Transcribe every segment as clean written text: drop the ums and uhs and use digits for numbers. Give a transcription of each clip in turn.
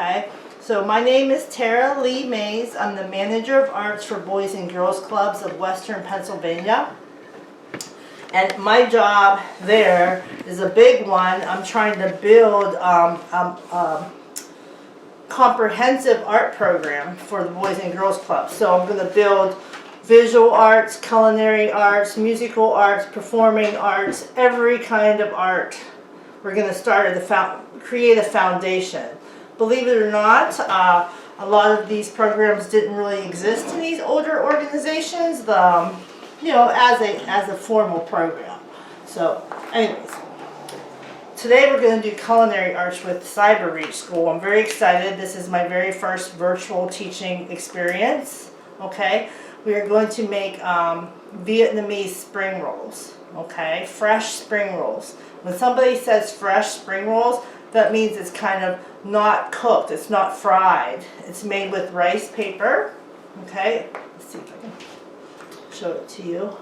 okay? So my name is Terra Lee Mays. I'm the Manager of Arts for Boys and Girls Clubs of Western Pennsylvania. And my job there is a big one. I'm trying to build comprehensive art program for the Boys and Girls Club. So I'm going to build visual arts, culinary arts, musical arts, performing arts, every kind of art. We're going to start at create a foundation. Believe it or not, a lot of these programs didn't really exist in these older organizations, as a formal program. So, anyways. Today we're going to do culinary arts with Cyber Reach School. I'm very excited. This is my very first virtual teaching experience. Okay, we are going to make Vietnamese spring rolls. Okay, fresh spring rolls. When somebody says fresh spring rolls, that means it's kind of not cooked. It's not fried. It's made with rice paper. Okay, let's see if I can show it to you.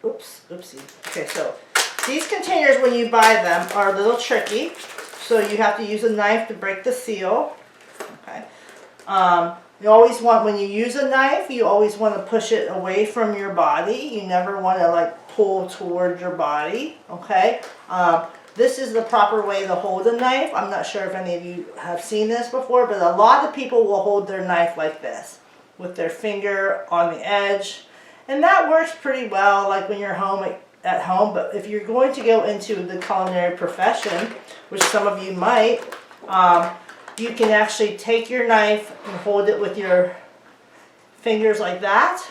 Oops, oopsie. Okay, so these containers, when you buy them, are a little tricky, so you have to use a knife to break the seal. Okay. You always want, when you use a knife, you always want to push it away from your body. You never want to like pull toward your body. Okay. This is the proper way to hold a knife. I'm not sure if any of you have seen this before, but a lot of people will hold their knife like this, with their finger on the edge, and that works pretty well, like when you're at home. But if you're going to go into the culinary profession, which some of you might, you can actually take your knife and hold it with your fingers like that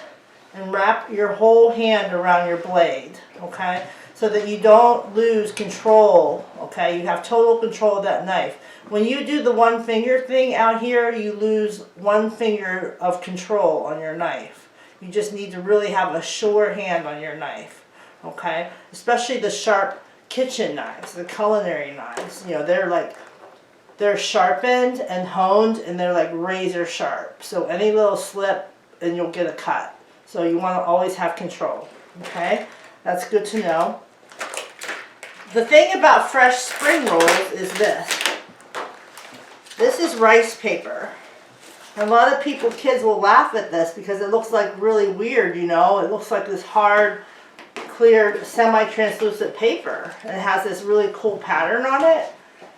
and wrap your whole hand around your blade, okay, so that you don't lose control. Okay, you have total control of that knife. When you do the one finger thing out here, you lose one finger of control on your knife. You just need to really have a sure hand on your knife. Okay, especially the sharp kitchen knives, the culinary knives. You know, they're sharpened and honed, and they're like razor sharp. So any little slip and you'll get a cut. So you want to always have control. Okay, that's good to know. The thing about fresh spring rolls is this. This is rice paper. And a lot of kids will laugh at this because it looks like really weird, you know. It looks like this hard, clear, semi-translucent paper, and it has this really cool pattern on it.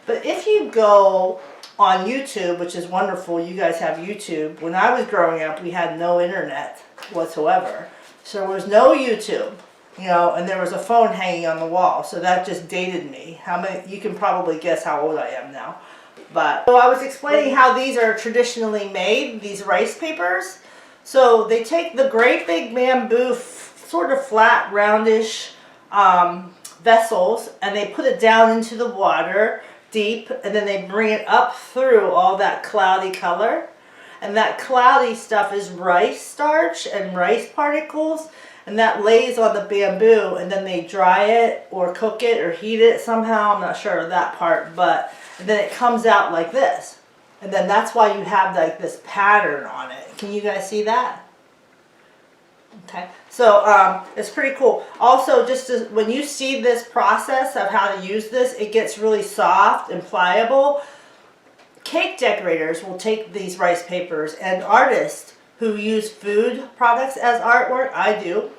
But if you go on YouTube, which is wonderful, you guys have YouTube. When I was growing up, we had no internet whatsoever, so there was no YouTube, you know, and there was a phone hanging on the wall, so that just dated me. You can probably guess how old I am now. But so I was explaining how these are traditionally made, these rice papers. So they take the great big bamboo, sort of flat, roundish vessels, and they put it down into the water deep, and then they bring it up through all that cloudy color. And that cloudy stuff is rice starch and rice particles, and that lays on the bamboo, and then they dry it or cook it or heat it somehow. I'm not sure of that part, but and then it comes out like this. And then that's why you have like this pattern on it. Can you guys see that? Okay, so it's pretty cool. Also, when you see this process of how to use this, it gets really soft and pliable. Cake decorators will take these rice papers, and artists who use food products as artwork, I do,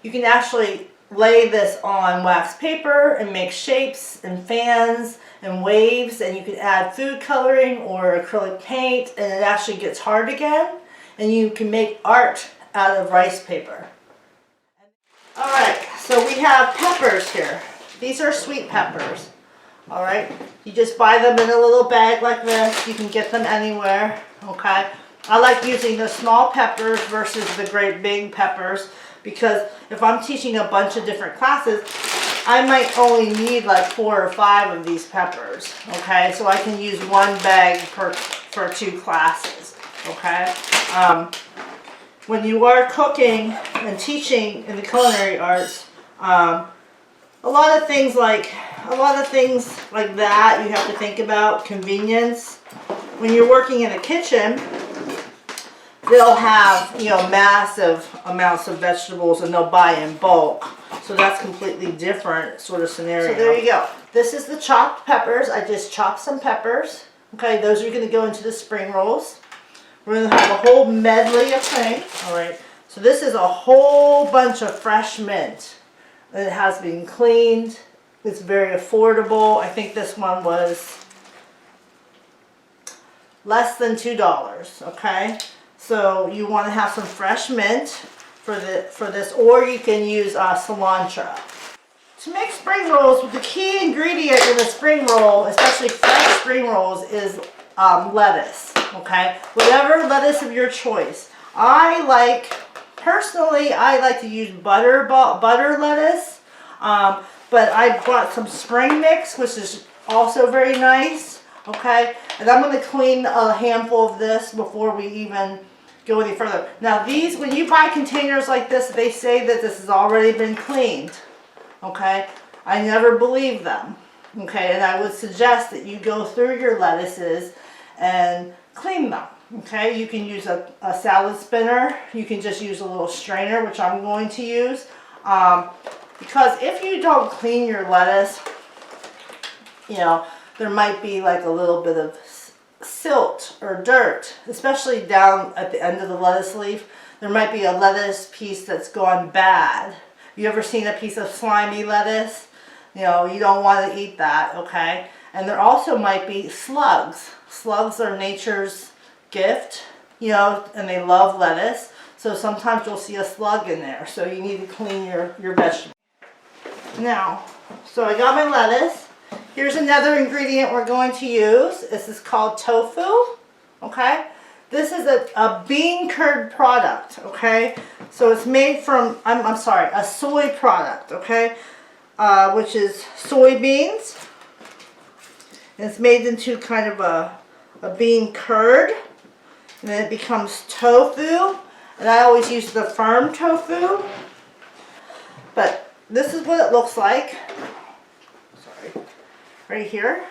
you can actually lay this on wax paper and make shapes and fans and waves, and you can add food coloring or acrylic paint, and it actually gets hard again, and you can make art out of rice paper. Alright, so we have peppers here. These are sweet peppers. Alright, you just buy them in a little bag like this. You can get them anywhere. Okay, I like using the small peppers versus the great big peppers, because if I'm teaching a bunch of different classes, I might only need like 4 or 5 of these peppers. Okay, so I can use one bag for 2 classes. Okay. When you are cooking and teaching in the culinary arts, a lot of things like that you have to think about. Convenience. When you're working in a kitchen, they'll have, you know, massive amounts of vegetables, and they'll buy in bulk. So that's completely different sort of scenario. So there you go. This is the chopped peppers. I just chopped some peppers. Okay, those are going to go into the spring rolls. We're going to have a whole medley of things. All right, so this is a whole bunch of fresh mint. It has been cleaned. It's very affordable. I think this one was less than $2, okay? So you want to have some fresh mint for this, or you can use cilantro. To make spring rolls, the key ingredient in a spring roll, especially fresh spring rolls, is lettuce, okay? Whatever lettuce of your choice. Personally, I like to use butter lettuce, but I bought some spring mix, which is also very nice, okay? And I'm going to clean a handful of this before we even go any further. Now these, when you buy containers like this, they say that this has already been cleaned, okay? I never believe them, okay? And I would suggest that you go through your lettuces and clean them, okay? You can use a salad spinner. You can just use a little strainer, which I'm going to use. Because if you don't clean your lettuce, you know, there might be like a little bit of silt or dirt, especially down at the end of the lettuce leaf. There might be a lettuce piece that's gone bad. You ever seen a piece of slimy lettuce? You know, you don't want to eat that, okay? And there also might be slugs. Slugs are nature's gift, you know, and they love lettuce. So sometimes you'll see a slug in there. So you need to clean your vegetables. Now, so I got my lettuce. Here's another ingredient we're going to use. This is called tofu, okay? This is a bean curd product, okay? So it's made from, I'm sorry, a soy product, okay? Which is soybeans. And it's made into kind of a bean curd. And then it becomes tofu. And I always use the firm tofu. But this is what it looks like. Sorry. Right here.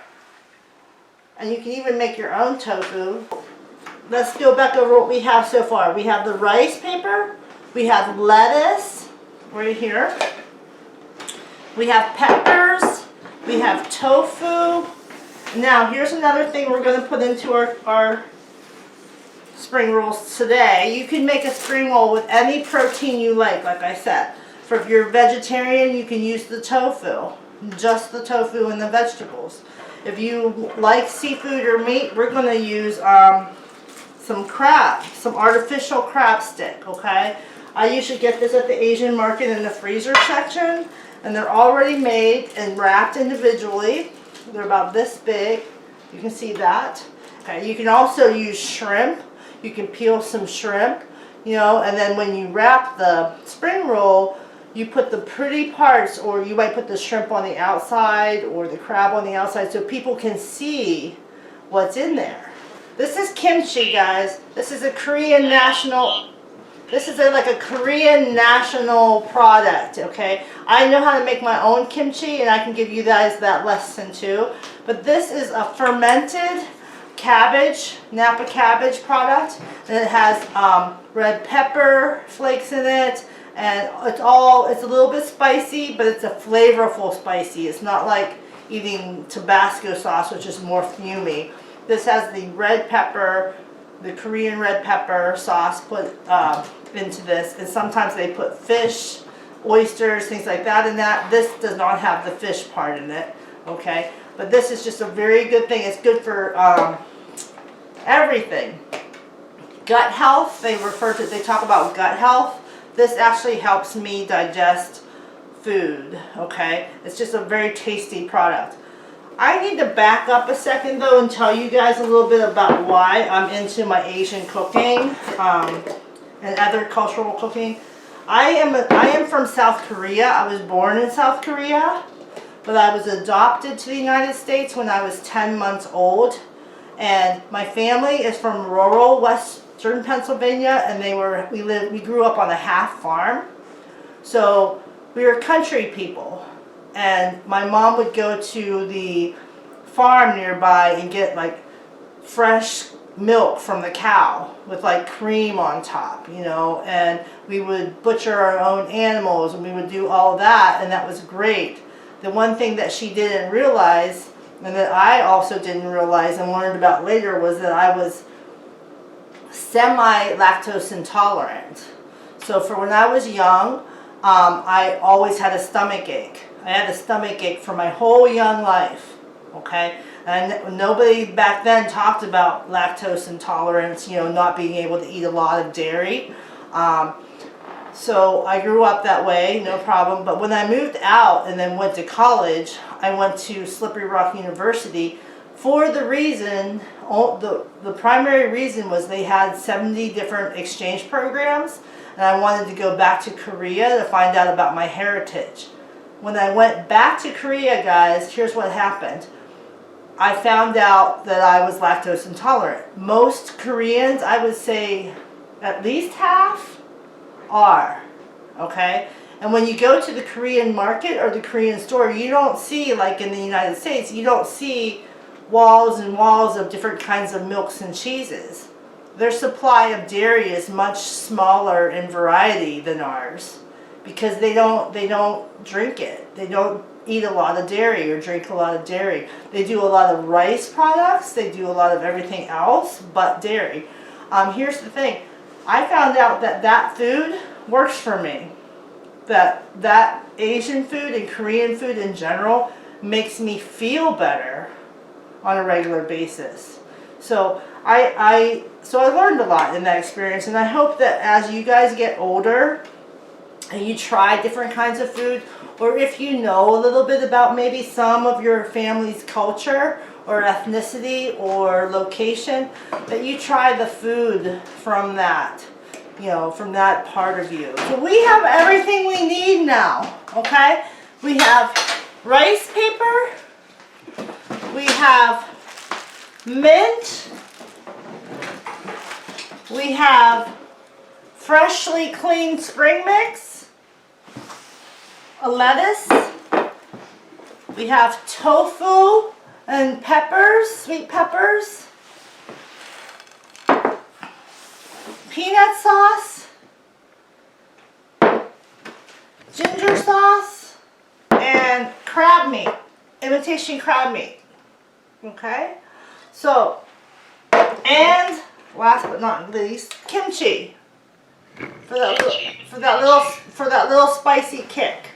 And you can even make your own tofu. Let's go back over what we have so far. We have the rice paper. We have lettuce right here. We have peppers. We have tofu. Now here's another thing we're going to put into our spring rolls today. You can make a spring roll with any protein you like I said. For if you're vegetarian, you can use the tofu. Just the tofu and the vegetables. If you like seafood or meat, we're going to use some crab, some artificial crab stick, okay? I usually get this at the Asian market in the freezer section, and they're already made and wrapped individually. They're about this big. You can see that. Okay, you can also use shrimp. You can peel some shrimp, you know, and then when you wrap the spring roll, you put the pretty parts, or you might put the shrimp on the outside or the crab on the outside so people can see what's in there. This is kimchi, guys. This is a Korean national, this is like a Korean national product, okay? I know how to make my own kimchi, and I can give you guys that lesson too. But this is a fermented cabbage, Napa cabbage product, and it has red pepper flakes in it. And it's a little bit spicy, but it's a flavorful spicy. It's not like eating Tabasco sauce, which is more fumey. This has the red pepper, the Korean red pepper sauce put into this. And sometimes they put fish, oysters, things like that in that. This does not have the fish part in it, okay? But this is just a very good thing. It's good for everything. Gut health, they talk about gut health. This actually helps me digest food, okay? It's just a very tasty product. I need to back up a second though and tell you guys a little bit about why I'm into my Asian cooking and other cultural cooking. I am from South Korea. I was born in South Korea, but I was adopted to the United States when I was 10 months old. And my family is from rural Western Pennsylvania, and we grew up on a half farm. So we were country people. And my mom would go to the farm nearby and get like fresh milk from the cow with like cream on top, you know, and we would butcher our own animals and we would do all that, and that was great. the one thing that she didn't realize, and that I also didn't realize and learned about later, was that I was semi-lactose intolerant. So for when I was young, I always had a stomach ache. I had a stomach ache for my whole young life, okay? And nobody back then talked about lactose intolerance, you know, not being able to eat a lot of dairy. So I grew up that way, no problem. But when I moved out and then went to college, I went to Slippery Rock University for the reason, the primary reason was they had 70 different exchange programs, and I wanted to go back to Korea to find out about my heritage. When I went back to Korea, guys, here's what happened. I found out that I was lactose intolerant. Most Koreans, I would say at least half, are, okay? And when you go to the Korean market or the Korean store, you don't see, like in the United States, you don't see walls and walls of different kinds of milks and cheeses. Their supply of dairy is much smaller in variety than ours because they don't drink it. They don't eat a lot of dairy or drink a lot of dairy. They do a lot of rice products. They do a lot of everything else but dairy. Here's the thing. I found out that that food works for me. That Asian food and Korean food in general makes me feel better on a regular basis. So I learned a lot in that experience, and I hope that as you guys get older and you try different kinds of food, or if you know a little bit about maybe some of your family's culture or ethnicity or location, that you try the food from that, you know, from that part of you. So we have everything we need now, okay? We have rice paper, we have mint, we have freshly cleaned spring mix, a lettuce, we have tofu and peppers, sweet peppers, peanut sauce, ginger sauce, and crab meat, imitation crab meat. Okay? So, and last but not least, kimchi for that little spicy kick.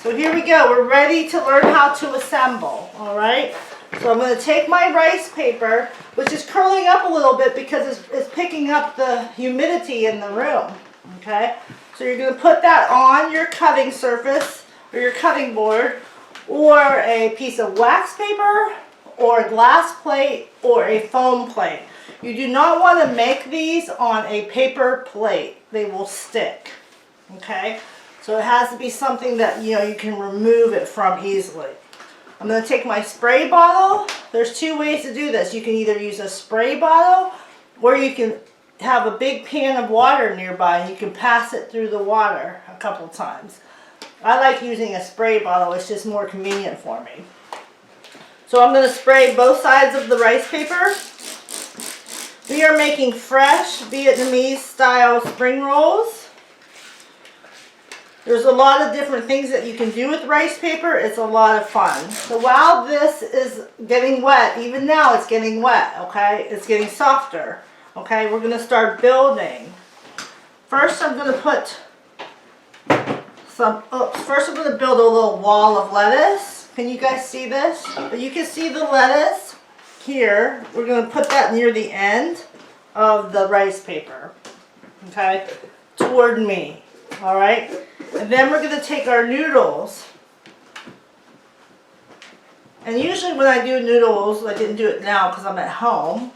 So here we go. We're ready to learn how to assemble. All right. So I'm going to take my rice paper, which is curling up a little bit because it's picking up the humidity in the room. Okay. So you're going to put that on your cutting surface or your cutting board, or a piece of wax paper, or a glass plate, or a foam plate. You do not want to make these on a paper plate. They will stick. Okay? So it has to be something that, you know, you can remove it from easily. I'm going to take my spray bottle. There's two ways to do this. You can either use a spray bottle, or you can have a big pan of water nearby and you can pass it through the water a couple times. I like using a spray bottle. It's just more convenient for me. So I'm going to spray both sides of the rice paper. We are making fresh Vietnamese style spring rolls. There's a lot of different things that you can do with rice paper. It's a lot of fun. So while this is getting wet, even now it's getting wet, okay? It's getting softer, okay? We're going to start building. First I'm going to put first I'm going to build a little wall of lettuce. Can you guys see this? You can see the lettuce here. We're going to put that near the end of the rice paper, okay, toward me, all right? And then we're going to take our noodles. And usually when I do noodles, I didn't do it now because I'm at home,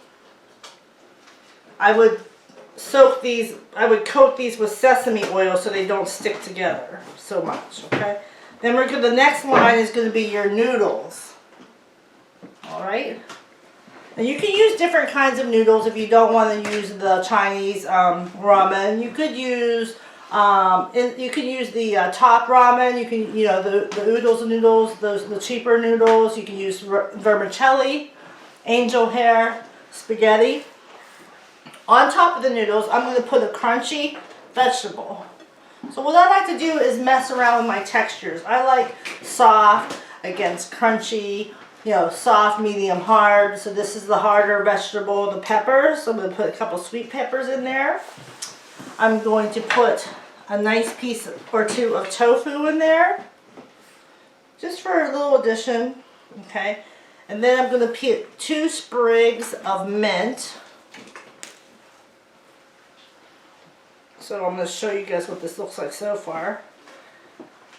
I would soak these, I would coat these with sesame oil so they don't stick together so much, okay? Then the next line is going to be your noodles, all right? And you can use different kinds of noodles if you don't want to use the Chinese ramen. You could use the top ramen. You can, you know, the oodles and noodles, the cheaper noodles. You can use vermicelli, angel hair, spaghetti. On top of the noodles, I'm going to put a crunchy vegetable. So what I like to do is mess around with my textures. I like soft against crunchy, you know, soft, medium, hard. So this is the harder vegetable, the peppers. So I'm going to put a couple sweet peppers in there. I'm going to put a nice piece or two of tofu in there, just for a little addition, okay? And then I'm going to put 2 sprigs of mint. So I'm going to show you guys what this looks like so far.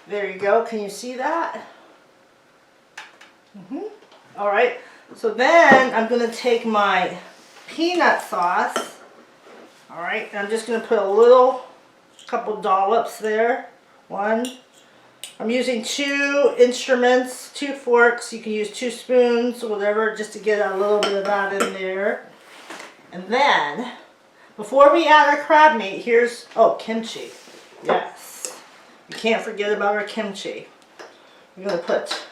There you go. Can you see that? All right. So then I'm going to take my peanut sauce. All right. And I'm just going to put a couple dollops there. 1. I'm using 2 instruments, 2 forks. You can use 2 spoons or whatever, just to get a little bit of that in there. And then, before we add our crab meat, here's, oh, kimchi. Yes. You can't forget about our kimchi. We're going to put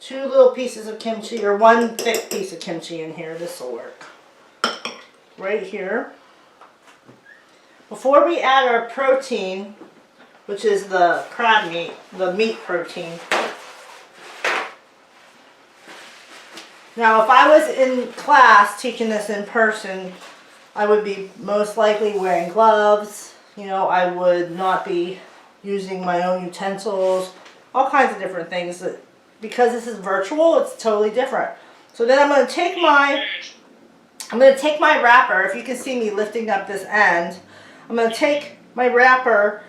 2 little pieces of kimchi, or 1 thick piece of kimchi in here. This will work. Right here. Before we add our protein, which is the crab meat, the meat protein. Now, if I was in class teaching this in person, I would be most likely wearing gloves. You know, I would not be using my own utensils, all kinds of different things. Because this is virtual, it's totally different. So then I'm going to take my wrapper. If you can see me lifting up this end, I'm going to take my wrapper.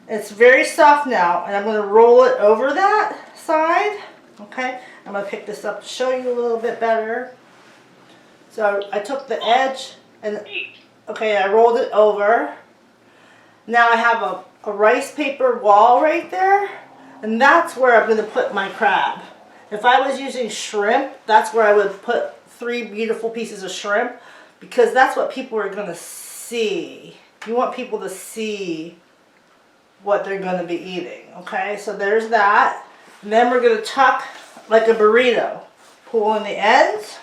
It's very soft now, and I'm going to roll it over that side. Okay, I'm going to pick this up to show you a little bit better. So I took the edge and, okay, I rolled it over. Now I have a rice paper wall right there, and that's where I'm going to put my crab. If I was using shrimp, that's where I would put 3 beautiful pieces of shrimp, because that's what people are going to see. You want people to see what they're going to be eating. Okay, so there's that. And then we're going to tuck like a burrito. Pull in the ends.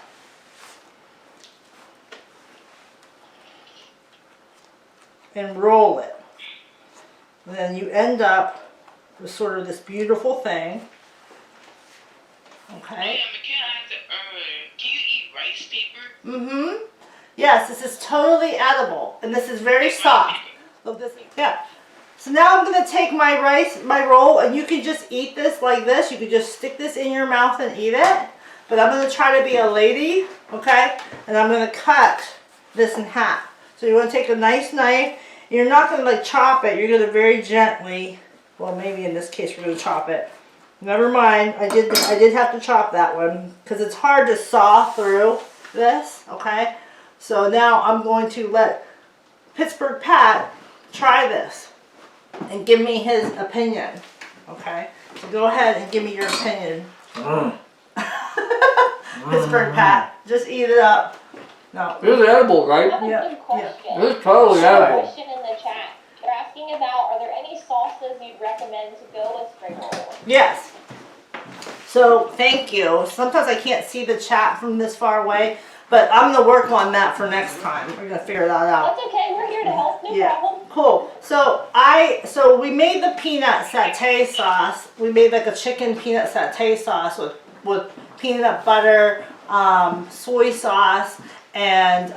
And roll it. And then you end up with sort of this beautiful thing. Okay. Can you eat rice paper? Mm-hmm. Yes, this is totally edible. And this is very soft. Look, this, yeah. So now I'm going to take my roll, and you can just eat this like this. You can just stick this in your mouth and eat it. But I'm going to try to be a lady, okay? And I'm going to cut this in half. So you want to take a nice knife. You're not going to like chop it. You're going to very gently, well, maybe in this case we're going to chop it. Never mind. I did have to chop that one because it's hard to saw through this, okay? So now I'm going to let Pittsburgh Pat try this and give me his opinion, okay? So go ahead and give me your opinion. Pittsburgh Pat, just eat it up. No. This is edible, right? Yeah. This is totally edible. Question in the chat. They're asking about, are there any sauces you'd recommend to go with spring roll? Yes. So thank you. Sometimes I can't see the chat from this far away, but I'm gonna work on that for next time. We're gonna figure that out. That's okay. We're here to help. No problem. Cool. So we made the peanut satay sauce. We made like a chicken peanut satay sauce with peanut butter, soy sauce, and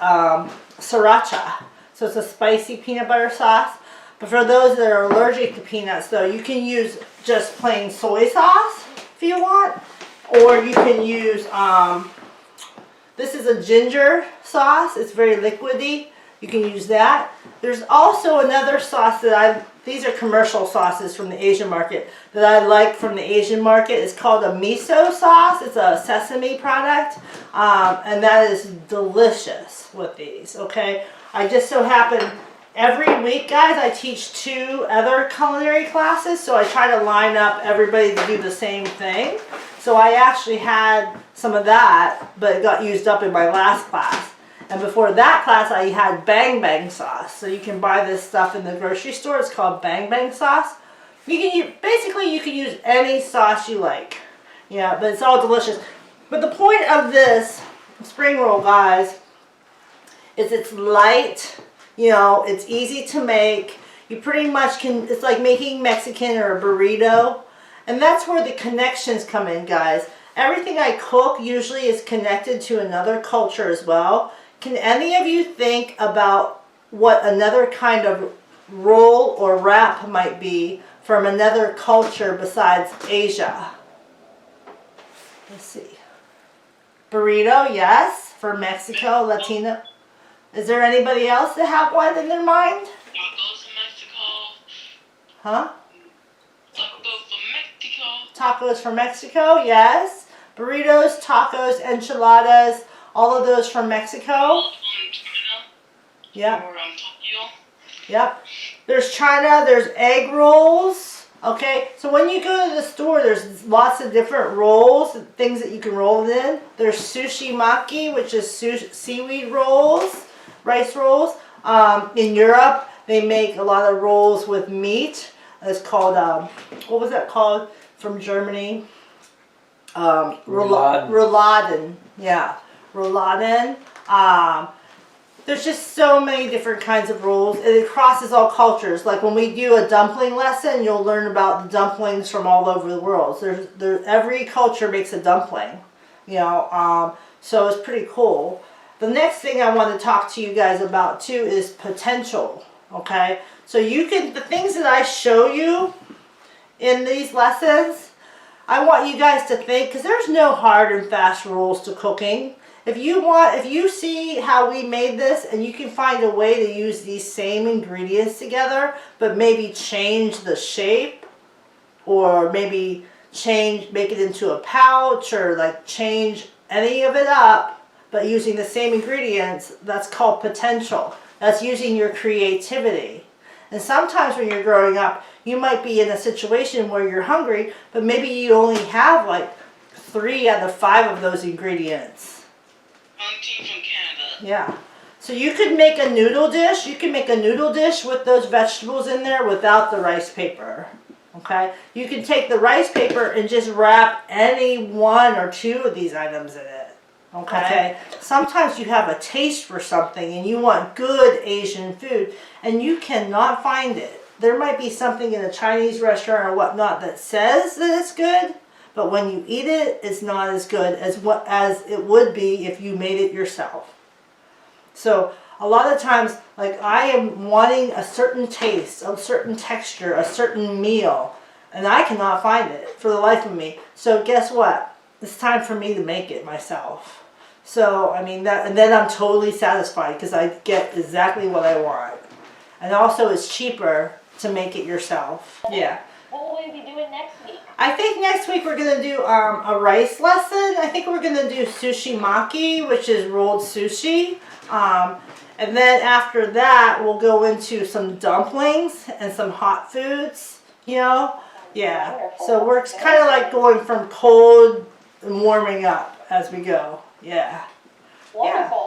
sriracha. So it's a spicy peanut butter sauce. But for those that are allergic to peanuts, though, you can use just plain soy sauce if you want, or you can use this is a ginger sauce. It's very liquidy. You can use that. There's also another sauce that these are commercial sauces from the Asian market that I like from the Asian market. It's called a miso sauce. It's a sesame product, and that is delicious with these, okay? I just so happen, every week, guys, I teach 2 other culinary classes, so I try to line up everybody to do the same thing. So I actually had some of that, but it got used up in my last class. And before that class, I had bang bang sauce. So you can buy this stuff in the grocery store. It's called bang bang sauce. Basically you can use any sauce you like. Yeah, but it's all delicious. But the point of this spring roll, guys, is it's light. You know, it's easy to make. You pretty much can, it's like making Mexican or a burrito. And that's where the connections come in, guys. Everything I cook usually is connected to another culture as well. Can any of you think about what another kind of roll or wrap might be from another culture besides Asia? Let's see. Burrito, yes, for Mexico, Latino. Is there anybody else that have one in their mind? Tacos in Mexico. Huh? Tacos from Mexico. Tacos from Mexico, yes. Burritos, tacos, enchiladas, all of those from Mexico. China. Yep, Or Tokyo. yep. There's China, there's egg rolls. Okay, so when you go to the store, there's lots of different rolls, things that you can roll it in. There's sushi maki, which is seaweed rolls, rice rolls. In Europe, they make a lot of rolls with meat. It's called, what was that called from Germany? Rouladen. Rouladen, yeah, rouladen. There's just so many different kinds of rolls, and it crosses all cultures. Like when we do a dumpling lesson, you'll learn about the dumplings from all over the world. Every culture makes a dumpling, you know, so it's pretty cool. The next thing I want to talk to you guys about too is potential, okay? So the things that I show you in these lessons, I want you guys to think, because there's no hard and fast rules to cooking. If you see how we made this and you can find a way to use these same ingredients together, but maybe change the shape, or maybe make it into a pouch, or like change any of it up, but using the same ingredients, that's called potential. That's using your creativity. And sometimes when you're growing up, you might be in a situation where you're hungry, but maybe you only have like 3 out of 5 of those ingredients. Team from Canada. Yeah. So you could make a noodle dish. You can make a noodle dish with those vegetables in there without the rice paper. Okay? You can take the rice paper and just wrap any 1 or 2 of these items in it. Okay? Sometimes you have a taste for something and you want good Asian food and you cannot find it. There might be something in a Chinese restaurant or whatnot that says that it's good, but when you eat it, it's not as good as it would be if you made it yourself. So a lot of times, like I am wanting a certain taste, a certain texture, a certain meal, and I cannot find it for the life of me. So guess what? It's time for me to make it myself. So I mean and then I'm totally satisfied because I get exactly what I want. And also it's cheaper to make it yourself. Yeah. What will we be doing next week? I think next week we're going to do a rice lesson. I think we're going to do sushi maki, which is rolled sushi. And then after that, we'll go into some dumplings and some hot foods, you know? Yeah. Wonderful. So we're kind of like going from cold and warming up as we go. Yeah. Wonderful.